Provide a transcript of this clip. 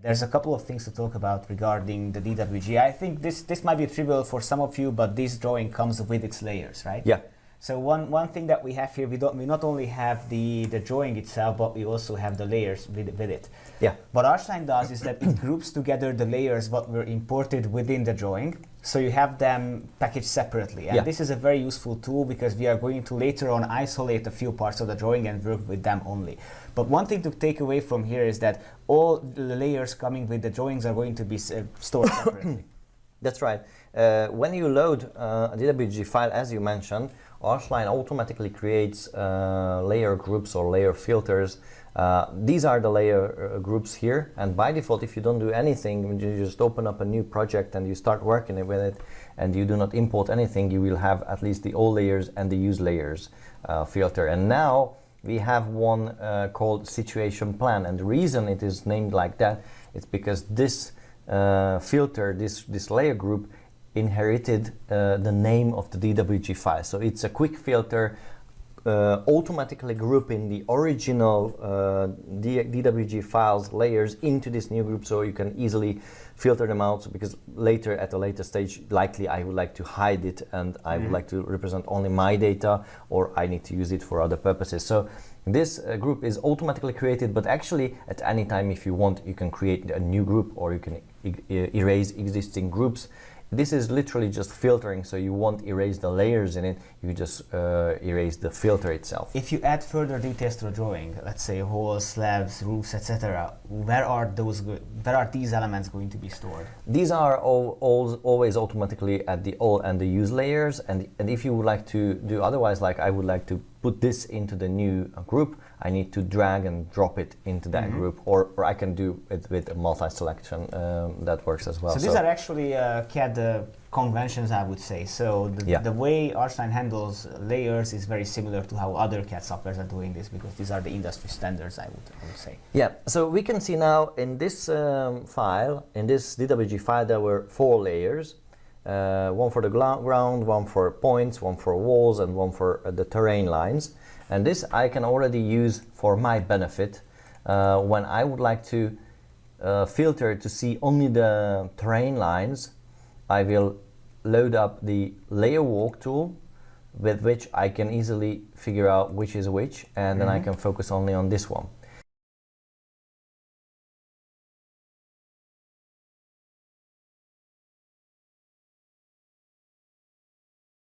There's a couple of things to talk about regarding the DWG. I think this might be trivial for some of you, but this drawing comes with its layers, right? Yeah. So one thing that we have here, we not only have the drawing itself, but we also have the layers with it. Yeah. What ARCHLine does is that it groups together the layers what were imported within the drawing, so you have them packaged separately. And this is a very useful tool because we are going to later on isolate a few parts of the drawing and work with them only. But one thing to take away from here is that all the layers coming with the drawings are going to be stored separately. That's right. When you load a DWG file, as you mentioned, ARCHLine automatically creates layer groups or layer filters. These are the layer groups here, and by default, if you don't do anything, when you just open up a new project and you start working with it and you do not import anything, you will have at least the all layers and the use layers filter. And now we have one called situation plan, and the reason it is named like that is because this filter, this layer group, inherited the name of the DWG file. So it's a quick filter automatically grouping the original DWG files layers into this new group, so you can easily filter them out, because later at a later stage likely I would like to hide it and I would like to represent only my data, or I need to use it for other purposes. So this group is automatically created, but actually at any time if you want you can create a new group, or you can erase existing groups. This is literally just filtering, so you won't erase the layers in it, you just erase the filter itself. If you add further details to the drawing, let's say walls, slabs, roofs, etc., where are these elements going to be stored? These are always automatically at the all and the use layers, and if you would like to do otherwise, like I would like to put this into the new group, I need to drag and drop it into that group, or I can do it with a multi-selection that works as well. So these are actually CAD conventions, I would say. So the way ARCHLine handles layers is very similar to how other CAD softwares are doing this, because these are the industry standards, I would say. Yeah, so we can see now in this file, in this DWG file, there were 4 layers. One for the ground, one for points, one for walls, and one for the terrain lines. And this I can already use for my benefit when I would like to filter to see only the terrain lines. I will load up the layer walk tool, with which I can easily figure out which is which, and then I can focus only on this one.